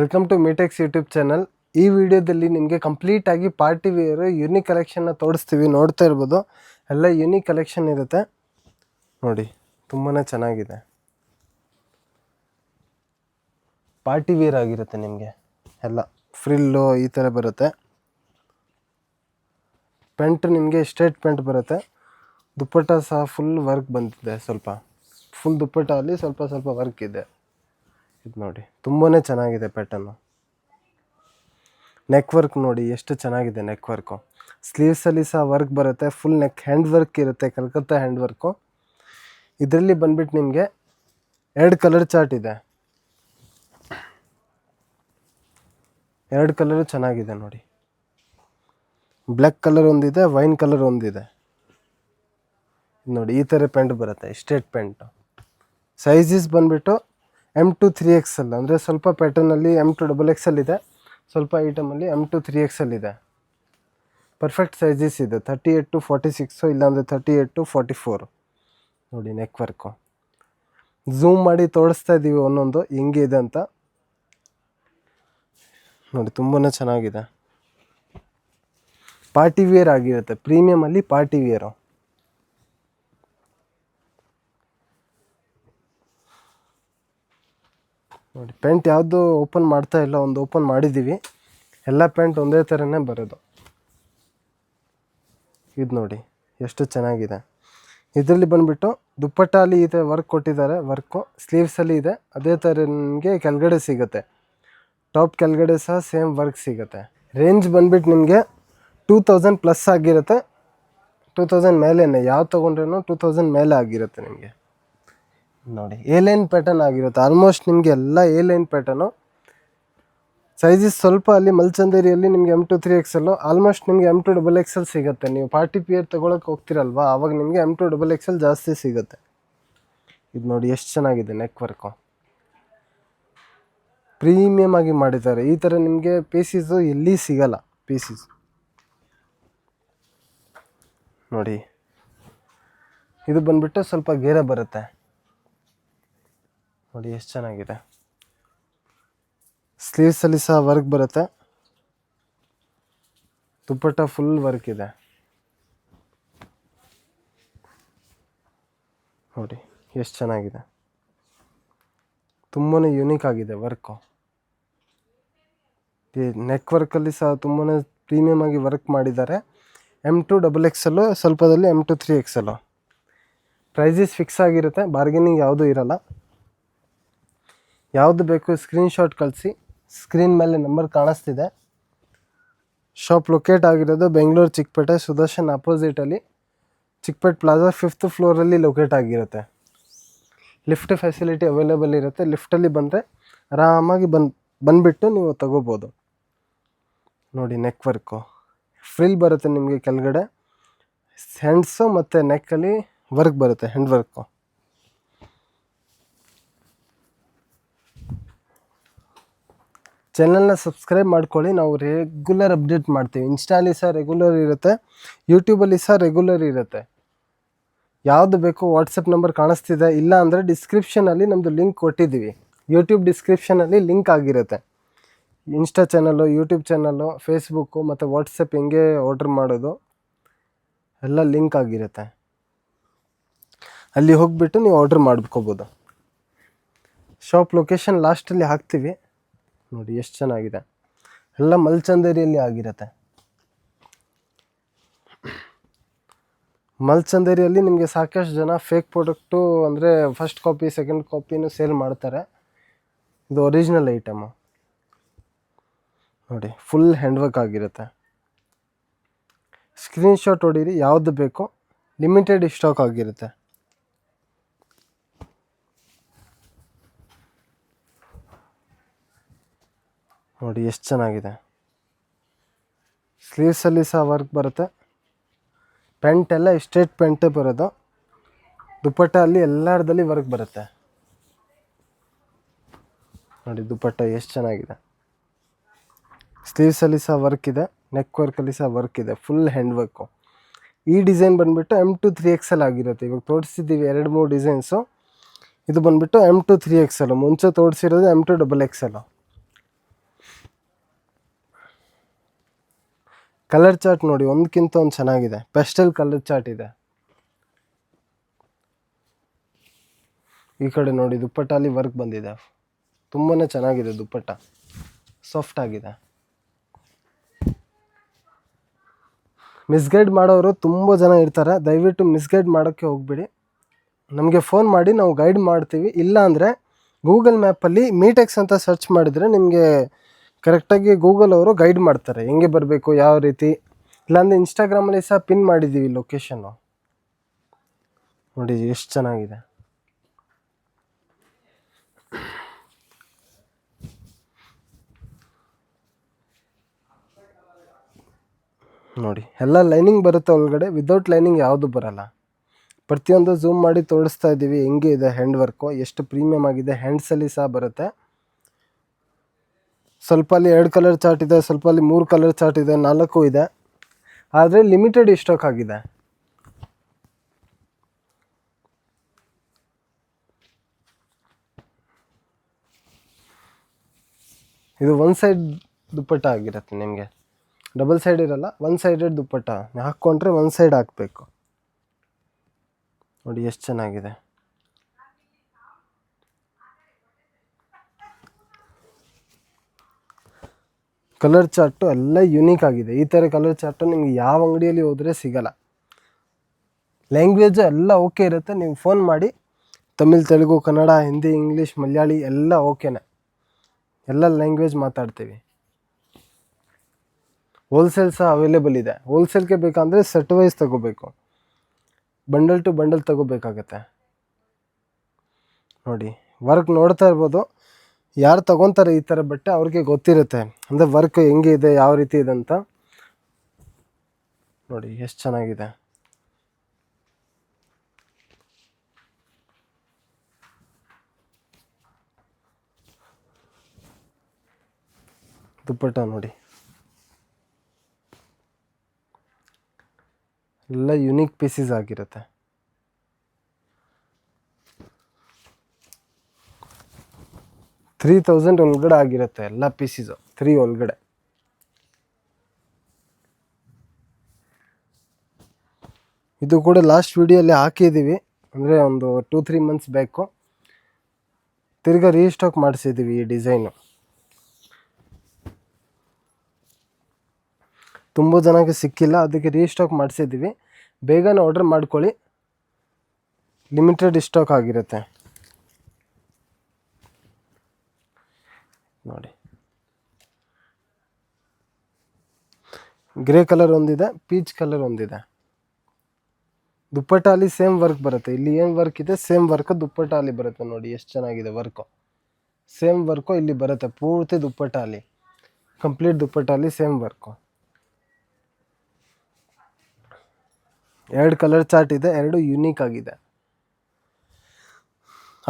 Welcome to ಮೀಟೆಕ್ಸ್ YouTube channel. ಈ ವಿಡಿಯೋದಲ್ಲಿ ನಿಮಗೆ ಕಂಪ್ಲೀಟ್ ಆಗಿ ಪಾರ್ಟಿ ವೇರ್ ಯೂನಿಕ್ ಕಲೆಕ್ಷನ್ನ ತೋರಿಸ್ತೀವಿ. ನೋಡ್ತಾ ಇರ್ಬೋದು, ಎಲ್ಲ ಯೂನಿಕ್ ಕಲೆಕ್ಷನ್ ಇರುತ್ತೆ ನೋಡಿ, ತುಂಬಾ ಚೆನ್ನಾಗಿದೆ. ಪಾರ್ಟಿ ವೇರ್ ಆಗಿರುತ್ತೆ, ನಿಮಗೆ ಎಲ್ಲ ಫ್ರಿಲ್ಲು ಈ ಥರ ಬರುತ್ತೆ. ಪೆಂಟ್ ನಿಮಗೆ ಸ್ಟ್ರೇಟ್ ಪೆಂಟ್ ಬರುತ್ತೆ. ದುಪ್ಪಟ್ಟ ಸಹ ಫುಲ್ ವರ್ಕ್ ಬಂದಿದೆ, ಸ್ವಲ್ಪ ಫುಲ್ ದುಪ್ಪಟ್ಟ ಅಲ್ಲಿ ಸ್ವಲ್ಪ ಸ್ವಲ್ಪ ವರ್ಕ್ ಇದೆ. ಇದು ನೋಡಿ, ತುಂಬಾ ಚೆನ್ನಾಗಿದೆ ಪ್ಯಾಟರ್ನು. ನೆಕ್ ವರ್ಕ್ ನೋಡಿ ಎಷ್ಟು ಚೆನ್ನಾಗಿದೆ ನೆಕ್ ವರ್ಕು. ಸ್ಲೀವ್ಸಲ್ಲಿ ಸಹ ವರ್ಕ್ ಬರುತ್ತೆ, ಫುಲ್ ನೆಕ್ ಹ್ಯಾಂಡ್ ವರ್ಕ್ ಇರುತ್ತೆ, ಕಲ್ಕತ್ತಾ ಹ್ಯಾಂಡ್ ವರ್ಕು. ಇದರಲ್ಲಿ ಬಂದ್ಬಿಟ್ಟು ನಿಮಗೆ 2 ಕಲರ್ ಚಾರ್ಟ್ ಇದೆ. 2 ಕಲರು ಚೆನ್ನಾಗಿದೆ ನೋಡಿ. ಬ್ಲ್ಯಾಕ್ ಕಲರ್ ಒಂದಿದೆ, ವೈನ್ ಕಲರ್ ಒಂದಿದೆ ನೋಡಿ. ಈ ಥರ ಪ್ಯಾಂಟ್ ಬರುತ್ತೆ, ಸ್ಟ್ರೇಟ್ ಪ್ಯಾಂಟು. ಸೈಜಸ್ ಬಂದುಬಿಟ್ಟು M2 3XL, ಅಂದರೆ ಸ್ವಲ್ಪ ಪ್ಯಾಟರ್ನಲ್ಲಿ M2 XXL ಇದೆ, ಸ್ವಲ್ಪ ಐಟಮಲ್ಲಿ M2 3XL ಇದೆ. ಪರ್ಫೆಕ್ಟ್ ಸೈಜಸ್ ಇದೆ. 38 to 46 ಇಲ್ಲಾಂದರೆ 38 to 44 ನೋಡಿ. ನೆಕ್ ವರ್ಕು ಝೂಮ್ ಮಾಡಿ ತೋರಿಸ್ತಾ ಇದ್ದೀವಿ ಒಂದೊಂದು ಹೆಂಗೆ ಇದೆ ಅಂತ ನೋಡಿ. ತುಂಬಾ ಚೆನ್ನಾಗಿದೆ. ಪಾರ್ಟಿ ವೇರ್ ಆಗಿರುತ್ತೆ, ಪ್ರೀಮಿಯಮಲ್ಲಿ ಪಾರ್ಟಿ ವೇರು. ನೋಡಿ, ಪ್ಯಾಂಟ್ ಯಾವುದು ಓಪನ್ ಮಾಡ್ತಾ ಇಲ್ಲ, ಒಂದು ಓಪನ್ ಮಾಡಿದ್ದೀವಿ. ಎಲ್ಲ ಪ್ಯಾಂಟ್ ಒಂದೇ ಥರನೇ ಬರೋದು. ಇದು ನೋಡಿ ಎಷ್ಟು ಚೆನ್ನಾಗಿದೆ. ಇದರಲ್ಲಿ ಬಂದುಬಿಟ್ಟು ದುಪ್ಪಟ್ಟ ಅಲ್ಲಿ ಈ ಥರ ವರ್ಕ್ ಕೊಟ್ಟಿದ್ದಾರೆ. ವರ್ಕು ಸ್ಲೀವ್ಸಲ್ಲಿ ಇದೆ, ಅದೇ ಥರ ನಿಮಗೆ ಕೆಳಗಡೆ ಸಿಗುತ್ತೆ. ಟಾಪ್ ಕೆಳಗಡೆ ಸಹ ಸೇಮ್ ವರ್ಕ್ ಸಿಗುತ್ತೆ. ರೇಂಜ್ ಬಂದುಬಿಟ್ಟು ನಿಮಗೆ 2000 ಪ್ಲಸ್ ಆಗಿರುತ್ತೆ. 2000 ಮೇಲೇ, ಯಾವ ತೊಗೊಂಡ್ರೂ 2000 ಮೇಲೆ ಆಗಿರುತ್ತೆ ನಿಮಗೆ. ನೋಡಿ, ಲೈನ್ ಪ್ಯಾಟರ್ನ್ ಆಗಿರುತ್ತೆ. ಆಲ್ಮೋಸ್ಟ್ ನಿಮಗೆ ಎಲ್ಲ ಲೈನ್ ಪ್ಯಾಟರ್ನು. ಸೈಜಸ್ ಸ್ವಲ್ಪ ಅಲ್ಲಿ ಮಲ್ಚಂದೇರಿಯಲ್ಲಿ ನಿಮಗೆ M2 3XL, ಆಲ್ಮೋಸ್ಟ್ ನಿಮಗೆ M2 XXL ಸಿಗುತ್ತೆ. ನೀವು ಪಾರ್ಟಿ ವೇರ್ ತೊಗೊಳಕ್ಕೆ ಹೋಗ್ತಿರಲ್ವಾ, ಆವಾಗ ನಿಮಗೆ M2 XXL ಜಾಸ್ತಿ ಸಿಗುತ್ತೆ. ಇದು ನೋಡಿ ಎಷ್ಟು ಚೆನ್ನಾಗಿದೆ ನೆಕ್ ವರ್ಕು. ಪ್ರೀಮಿಯಮ್ ಆಗಿ ಮಾಡಿದ್ದಾರೆ. ಈ ಥರ ನಿಮಗೆ ಪೀಸಸ್ಸು ಎಲ್ಲಿ ಸಿಗಲ್ಲ. ಪೀಸಸ್ ನೋಡಿ, ಇದು ಬಂದುಬಿಟ್ಟು ಸ್ವಲ್ಪ ಗೇರ ಬರುತ್ತೆ ನೋಡಿ, ಎಷ್ಟು ಚೆನ್ನಾಗಿದೆ. ಸ್ಲೀವ್ಸಲ್ಲಿ ಸಹ ವರ್ಕ್ ಬರುತ್ತೆ. ದುಪ್ಪಟ್ಟ ಫುಲ್ ವರ್ಕ್ ಇದೆ ನೋಡಿ, ಎಷ್ಟು ಚೆನ್ನಾಗಿದೆ. ತುಂಬಾ ಯೂನಿಕ್ ಆಗಿದೆ ವರ್ಕು. ಈ ನೆಕ್ ವರ್ಕಲ್ಲಿ ಸಹ ತುಂಬಾ ಪ್ರೀಮಿಯಮ್ ಆಗಿ ವರ್ಕ್ ಮಾಡಿದ್ದಾರೆ. M2 XXL, ಸ್ವಲ್ಪದಲ್ಲಿ M2 3XL. ಪ್ರೈಸಸ್ ಫಿಕ್ಸ್ ಆಗಿರುತ್ತೆ, ಬಾರ್ಗೇನಿಂಗ್ ಯಾವುದೂ ಇರಲ್ಲ. ಯಾವುದು ಬೇಕು ಸ್ಕ್ರೀನ್ಶಾಟ್ ಕಳಿಸಿ. ಸ್ಕ್ರೀನ್ ಮೇಲೆ ನಂಬರ್ ಕಾಣಿಸ್ತಿದೆ. ಶಾಪ್ ಲೊಕೇಟ್ ಆಗಿರೋದು ಬೆಂಗಳೂರು ಚಿಕ್ಕಪೇಟೆ, ಸುದರ್ಶನ್ ಅಪೋಸಿಟಲ್ಲಿ, ಚಿಕ್ಕಪೇಟೆ ಪ್ಲಾಜಾ 5th ಫ್ಲೋರಲ್ಲಿ ಲೊಕೇಟ್ ಆಗಿರುತ್ತೆ. ಲಿಫ್ಟ್ ಫೆಸಿಲಿಟಿ ಅವೈಲೇಬಲ್ ಇರುತ್ತೆ. ಲಿಫ್ಟಲ್ಲಿ ಬಂದರೆ ಆರಾಮಾಗಿ ಬಂದುಬಿಟ್ಟು ನೀವು ತಗೋಬೋದು ನೋಡಿ. ನೆಕ್ ವರ್ಕು ಫ್ರಿಲ್ ಬರುತ್ತೆ ನಿಮಗೆ ಕೆಳಗಡೆ. ಹ್ಯಾಂಡ್ಸು ಮತ್ತು ನೆಕ್ಕಲ್ಲಿ ವರ್ಕ್ ಬರುತ್ತೆ, ಹ್ಯಾಂಡ್ ವರ್ಕು. ಚಾನಲ್ನ ಸಬ್ಸ್ಕ್ರೈಬ್ ಮಾಡ್ಕೊಳ್ಳಿ, ನಾವು ರೆಗ್ಯುಲರ್ ಅಪ್ಡೇಟ್ ಮಾಡ್ತೀವಿ. ಇನ್ಸ್ಟಾಲಿ ಸಹ ರೆಗ್ಯುಲರ್ ಇರುತ್ತೆ, ಯೂಟ್ಯೂಬಲ್ಲಿ ಸಹ ರೆಗ್ಯುಲರ್ ಇರುತ್ತೆ. ಯಾವುದು ಬೇಕು ವಾಟ್ಸಪ್ ನಂಬರ್ ಕಾಣಿಸ್ತಿದೆ, ಇಲ್ಲ ಅಂದರೆ ಡಿಸ್ಕ್ರಿಪ್ಷನಲ್ಲಿ ನಮ್ಮದು ಲಿಂಕ್ ಕೊಟ್ಟಿದ್ದೀವಿ. ಯೂಟ್ಯೂಬ್ ಡಿಸ್ಕ್ರಿಪ್ಷನಲ್ಲಿ ಲಿಂಕ್ ಆಗಿರುತ್ತೆ. Insta channel, YouTube channel, Facebook ಮತ್ತು ವಾಟ್ಸಪ್ ಹೆಂಗೆ ಆರ್ಡ್ರ್ ಮಾಡೋದು ಎಲ್ಲ ಲಿಂಕ್ ಆಗಿರುತ್ತೆ. ಅಲ್ಲಿ ಹೋಗಿಬಿಟ್ಟು ನೀವು ಆರ್ಡ್ರ್ ಮಾಡ್ಕೋಬೋದು. ಶಾಪ್ ಲೊಕೇಶನ್ ಲಾಸ್ಟಲ್ಲಿ ಹಾಕ್ತೀವಿ ನೋಡಿ. ಎಷ್ಟು ಚೆನ್ನಾಗಿದೆ. ಎಲ್ಲ ಮಲ್ಚಂದೇರಿಯಲ್ಲಿ ಆಗಿರುತ್ತೆ. ಮಲ್ಚಂದೇರಿಯಲ್ಲಿ ನಿಮಗೆ ಸಾಕಷ್ಟು ಜನ ಫೇಕ್ ಪ್ರಾಡಕ್ಟು, ಅಂದರೆ ಫಸ್ಟ್ ಕಾಪಿ ಸೆಕೆಂಡ್ ಕಾಪಿನೂ ಸೇಲ್ ಮಾಡ್ತಾರೆ. ಇದು ಒರಿಜಿನಲ್ ಐಟಮು ನೋಡಿ, ಫುಲ್ ಹ್ಯಾಂಡ್ ವರ್ಕ್ ಆಗಿರುತ್ತೆ. ಸ್ಕ್ರೀನ್ಶಾಟ್ ಹೊಡೀರಿ, ಯಾವುದು ಬೇಕು. ಲಿಮಿಟೆಡ್ ಸ್ಟಾಕ್ ಆಗಿರುತ್ತೆ. ನೋಡಿ ಎಷ್ಟು ಚೆನ್ನಾಗಿದೆ. ಸ್ಲೀವ್ಸಲ್ಲಿ ಸಹ ವರ್ಕ್ ಬರುತ್ತೆ. ಪ್ಯಾಂಟ್ ಎಲ್ಲ ಸ್ಟ್ರೇಟ್ ಪ್ಯಾಂಟೇ ಬರೋದು. ದುಪ್ಪಟ್ಟ ಅಲ್ಲಿ ಎಲ್ಲರದಲ್ಲಿ ವರ್ಕ್ ಬರುತ್ತೆ ನೋಡಿ. ದುಪ್ಪಟ್ಟ ಎಷ್ಟು ಚೆನ್ನಾಗಿದೆ. ಸ್ಲೀವ್ಸಲ್ಲಿ ಸಹ ವರ್ಕ್ ಇದೆ, ನೆಕ್ ವರ್ಕಲ್ಲಿ ಸಹ ವರ್ಕ್ ಇದೆ, ಫುಲ್ ಹ್ಯಾಂಡ್ ವರ್ಕು. ಈ ಡಿಸೈನ್ ಬಂದುಬಿಟ್ಟು M2 3XL ಆಗಿರುತ್ತೆ. ಇವಾಗ ತೋರಿಸಿದ್ದೀವಿ 2-3 ಡಿಸೈನ್ಸು. ಇದು ಬಂದುಬಿಟ್ಟು M2 3XL. ಮುಂಚೆ ತೋರಿಸಿರೋದು M2 XXL. ಕಲರ್ ಚಾರ್ಟ್ ನೋಡಿ, ಒಂದಕ್ಕಿಂತ ಒಂದು ಚೆನ್ನಾಗಿದೆ. ಪೆಸ್ಟಲ್ ಕಲರ್ ಚಾರ್ಟ್ ಇದೆ. ಈ ಕಡೆ ನೋಡಿ ದುಪ್ಪಟ್ಟಾಲಿ ವರ್ಕ್ ಬಂದಿದೆ. ತುಂಬಾ ಚೆನ್ನಾಗಿದೆ ದುಪ್ಪಟ್ಟ, ಸಾಫ್ಟ್ ಆಗಿದೆ. ಮಿಸ್ಗೈಡ್ ಮಾಡೋರು ತುಂಬ ಜನ ಇರ್ತಾರೆ. ದಯವಿಟ್ಟು ಮಿಸ್ಗೈಡ್ ಮಾಡೋಕ್ಕೆ ಹೋಗ್ಬೇಡಿ. ನಮಗೆ ಫೋನ್ ಮಾಡಿ ನಾವು ಗೈಡ್ ಮಾಡ್ತೀವಿ. ಇಲ್ಲ ಅಂದರೆ ಗೂಗಲ್ ಮ್ಯಾಪಲ್ಲಿ ಮೀಟೆಕ್ಸ್ ಅಂತ ಸರ್ಚ್ ಮಾಡಿದರೆ ನಿಮಗೆ ಕರೆಕ್ಟಾಗಿ ಗೂಗಲ್ ಅವರು ಗೈಡ್ ಮಾಡ್ತಾರೆ ಹೆಂಗೆ ಬರಬೇಕು, ಯಾವ ರೀತಿ. ಇಲ್ಲಾಂದರೆ ಇನ್ಸ್ಟಾಗ್ರಾಮಲ್ಲಿ ಸಹ ಪಿನ್ ಮಾಡಿದ್ದೀವಿ ಲೊಕೇಶನ್ನು. ನೋಡಿ ಎಷ್ಟು ಚೆನ್ನಾಗಿದೆ. ನೋಡಿ ಎಲ್ಲ ಲೈನಿಂಗ್ ಬರುತ್ತೆ ಒಳಗಡೆ, ವಿದೌಟ್ ಲೈನಿಂಗ್ ಯಾವುದು ಬರಲ್ಲ. ಪ್ರತಿಯೊಂದು ಝೂಮ್ ಮಾಡಿ ತೋರಿಸ್ತಾ ಇದ್ದೀವಿ ಹೆಂಗೆ ಇದೆ ಹ್ಯಾಂಡ್ ವರ್ಕು, ಎಷ್ಟು ಪ್ರೀಮಿಯಮ್ ಆಗಿದೆ. ಹ್ಯಾಂಡ್ಸಲ್ಲಿ ಸಹ ಬರುತ್ತೆ. ಸ್ವಲ್ಪ ಅಲ್ಲಿ 2 ಕಲರ್ ಚಾರ್ಟ್ ಇದೆ, ಸ್ವಲ್ಪ ಅಲ್ಲಿ 3 ಕಲರ್ ಚಾರ್ಟ್ ಇದೆ, 4 ಇದೆ. ಆದರೆ ಲಿಮಿಟೆಡ್ ಸ್ಟಾಕ್ ಆಗಿದೆ. ಇದು ಒನ್ ಸೈಡ್ ದುಪ್ಪಟ್ಟ ಆಗಿರುತ್ತೆ ನಿಮಗೆ, ಡಬಲ್ ಸೈಡ್ ಇರಲ್ಲ. ಒನ್ ಸೈಡೆಡ್ ದುಪ್ಪಟ್ಟ ಹಾಕ್ಕೊಂಡ್ರೆ ಒನ್ ಸೈಡ್ ಹಾಕಬೇಕು. ನೋಡಿ ಎಷ್ಟು ಚೆನ್ನಾಗಿದೆ. ಕಲರ್ ಚಾರ್ಟು ಎಲ್ಲ ಯುನೀಕ್ ಆಗಿದೆ. ಈ ಥರ ಕಲರ್ ಚಾರ್ಟು ನಿಮ್ಗೆ ಯಾವ ಅಂಗಡಿಯಲ್ಲಿ ಹೋದರೆ ಸಿಗಲ್ಲ. ಲ್ಯಾಂಗ್ವೇಜು ಎಲ್ಲ ಓಕೆ ಇರುತ್ತೆ. ನೀವು ಫೋನ್ ಮಾಡಿ, ತಮಿಳ್, ತೆಲುಗು, ಕನ್ನಡ, ಹಿಂದಿ, ಇಂಗ್ಲೀಷ್, ಮಲಯಾಳಿ ಎಲ್ಲ ಓಕೆನೆ. ಎಲ್ಲ ಲ್ಯಾಂಗ್ವೇಜ್ ಮಾತಾಡ್ತೀವಿ. ಹೋಲ್ಸೇಲ್ ಸಹ ಅವೈಲೇಬಲ್ ಇದೆ. ಹೋಲ್ಸೇಲ್ಗೆ ಬೇಕಂದರೆ ಸೆಟ್ ವೈಸ್ ತಗೋಬೇಕು, ಬಂಡಲ್ ಟು ಬಂಡಲ್ ತಗೋಬೇಕಾಗತ್ತೆ. ನೋಡಿ ವರ್ಕ್ ನೋಡ್ತಾ ಇರ್ಬೋದು. ಯಾರು ತಗೊತಾರೆ ಈ ಥರ ಬಟ್ಟೆ ಅವ್ರಿಗೆ ಗೊತ್ತಿರುತ್ತೆ, ಅಂದರೆ ವರ್ಕ್ ಹೆಂಗೆ ಇದೆ, ಯಾವ ರೀತಿ ಇದೆ ಅಂತ. ನೋಡಿ ಎಷ್ಟು ಚೆನ್ನಾಗಿದೆ. ದುಪ್ಪಟ್ಟ ನೋಡಿ ಎಲ್ಲ ಯುನೀಕ್ ಪೀಸಸ್ ಆಗಿರುತ್ತೆ. $3000 ಒಳಗಡೆ ಆಗಿರುತ್ತೆ ಎಲ್ಲ ಪೀಸಸು, 3 ಒಳಗಡೆ. ಇದು ಕೂಡ ಲಾಸ್ಟ್ ವಿಡಿಯೋಲ್ಲಿ ಹಾಕಿದ್ದೀವಿ, ಅಂದರೆ ಒಂದು 2-3 ಮಂತ್ಸ್ ಬೇಕು. ತಿರ್ಗಾ ರೀಸ್ಟಾಕ್ ಮಾಡಿಸಿದ್ದೀವಿ ಈ ಡಿಸೈನು. ತುಂಬ ಜನಕ್ಕೆ ಸಿಕ್ಕಿಲ್ಲ, ಅದಕ್ಕೆ ರೀಸ್ಟಾಕ್ ಮಾಡಿಸಿದ್ದೀವಿ. ಬೇಗನೆ ಆರ್ಡರ್ ಮಾಡ್ಕೊಳ್ಳಿ, ಲಿಮಿಟೆಡ್ ಸ್ಟಾಕ್ ಆಗಿರುತ್ತೆ. ನೋಡಿ ಗ್ರೇ ಕಲರ್ ಒಂದಿದೆ, ಪೀಚ್ ಕಲರ್ ಒಂದಿದೆ. ದುಪ್ಪಟ್ಟ ಅಲ್ಲಿ ಸೇಮ್ ವರ್ಕ್ ಬರುತ್ತೆ. ಇಲ್ಲಿ ಏನು ವರ್ಕ್ ಇದೆ ಸೇಮ್ ವರ್ಕ್ ದುಪ್ಪಟ್ಟ ಅಲ್ಲಿ ಬರುತ್ತೆ. ನೋಡಿ ಎಷ್ಟು ಚೆನ್ನಾಗಿದೆ ವರ್ಕು. ಸೇಮ್ ವರ್ಕು ಇಲ್ಲಿ ಬರುತ್ತೆ ಪೂರ್ತಿ ದುಪ್ಪಟ್ಟ ಅಲ್ಲಿ, ಕಂಪ್ಲೀಟ್ ದುಪ್ಪಟ್ಟ ಅಲ್ಲಿ ಸೇಮ್ ವರ್ಕು. 2 ಕಲರ್ ಚಾರ್ಟ್ ಇದೆ, 2 ಯುನೀಕ್ ಆಗಿದೆ.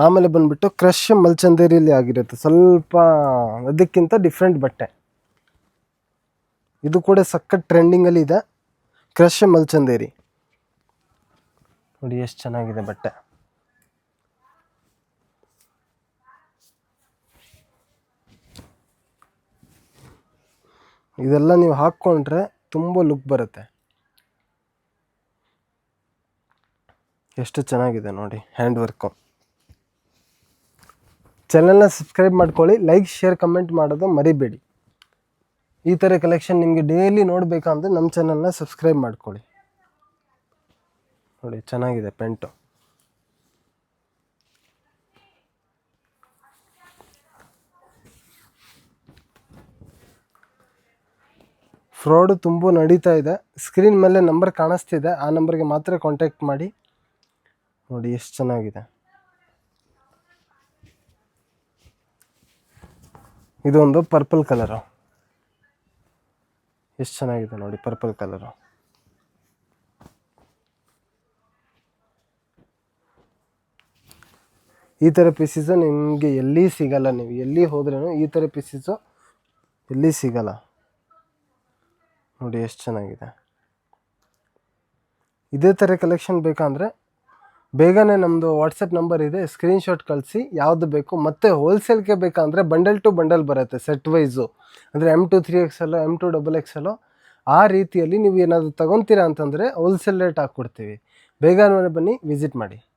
ಆಮೇಲೆ ಬಂದುಬಿಟ್ಟು ಕ್ರಶ್ ಮಲ್ಚಂದೇರಿಯಲ್ಲಿ ಆಗಿರುತ್ತೆ, ಸ್ವಲ್ಪ ಅದಕ್ಕಿಂತ ಡಿಫ್ರೆಂಟ್ ಬಟ್ಟೆ. ಇದು ಕೂಡ ಸಖತ್ ಟ್ರೆಂಡಿಂಗಲ್ಲಿ ಇದೆ, ಕ್ರಶ್ ಮಲ್ಚಂದೇರಿ. ನೋಡಿ ಎಷ್ಟು ಚೆನ್ನಾಗಿದೆ ಬಟ್ಟೆ. ಇದೆಲ್ಲ ನೀವು ಹಾಕ್ಕೊಂಡ್ರೆ ತುಂಬ ಲುಕ್ ಬರುತ್ತೆ. ಎಷ್ಟು ಚೆನ್ನಾಗಿದೆ ನೋಡಿ ಹ್ಯಾಂಡ್ ವರ್ಕು. ಚಾನಲ್ನ ಸಬ್ಸ್ಕ್ರೈಬ್ ಮಾಡ್ಕೊಳ್ಳಿ, ಲೈಕ್, ಶೇರ್, ಕಮೆಂಟ್ ಮಾಡೋದು ಮರಿಬೇಡಿ. ಈ ಥರ ಕಲೆಕ್ಷನ್ ನಿಮಗೆ ಡೈಲಿ ನೋಡಬೇಕಂದ್ರೆ ನಮ್ಮ ಚಾನಲ್ನ ಸಬ್ಸ್ಕ್ರೈಬ್ ಮಾಡ್ಕೊಳ್ಳಿ. ನೋಡಿ ಚೆನ್ನಾಗಿದೆ ಪೆಂಟು. ಫ್ರಾಡು ತುಂಬ ನಡೀತಾ ಇದೆ. ಸ್ಕ್ರೀನ್ ಮೇಲೆ ನಂಬರ್ ಕಾಣಿಸ್ತಿದೆ, ಆ ನಂಬರ್ಗೆ ಮಾತ್ರ ಕಾಂಟ್ಯಾಕ್ಟ್ ಮಾಡಿ. ನೋಡಿ ಎಷ್ಟು ಚೆನ್ನಾಗಿದೆ. ಇದೊಂದು ಪರ್ಪಲ್ ಕಲರು, ಎಷ್ಟು ಚೆನ್ನಾಗಿದೆ ನೋಡಿ ಪರ್ಪಲ್ ಕಲರು. ಈ ಥರ ಪೀಸಸ್ಸು ನಿಮಗೆ ಎಲ್ಲಿ ಸಿಗಲ್ಲ. ನೀವು ಎಲ್ಲಿ ಹೋದ್ರೂ ಈ ಥರ ಪೀಸಸ್ಸು ಎಲ್ಲಿ ಸಿಗಲ್ಲ. ನೋಡಿ ಎಷ್ಟು ಚೆನ್ನಾಗಿದೆ. ಇದೇ ಥರ ಕಲೆಕ್ಷನ್ ಬೇಕಂದರೆ ಬೇಗನೆ ನಮ್ಮದು ವಾಟ್ಸಪ್ ನಂಬರ್ ಇದೆ, ಸ್ಕ್ರೀನ್ಶಾಟ್ ಕಳಿಸಿ ಯಾವುದು ಬೇಕು. ಮತ್ತು ಹೋಲ್ಸೇಲ್ಗೆ ಬೇಕಂದರೆ ಬಂಡಲ್ ಟು ಬಂಡಲ್ ಬರುತ್ತೆ ಸೆಟ್ ವೈಸು, ಅಂದರೆ M2 3XL, M2 XXL, ಆ ರೀತಿಯಲ್ಲಿ ನೀವು ಏನಾದರೂ ತಗೊತೀರಾ ಅಂತಂದರೆ ಹೋಲ್ಸೇಲ್ ರೇಟ್ ಹಾಕ್ಕೊಡ್ತೀವಿ. ಬೇಗನೆ ಬನ್ನಿ, ವಿಸಿಟ್ ಮಾಡಿ.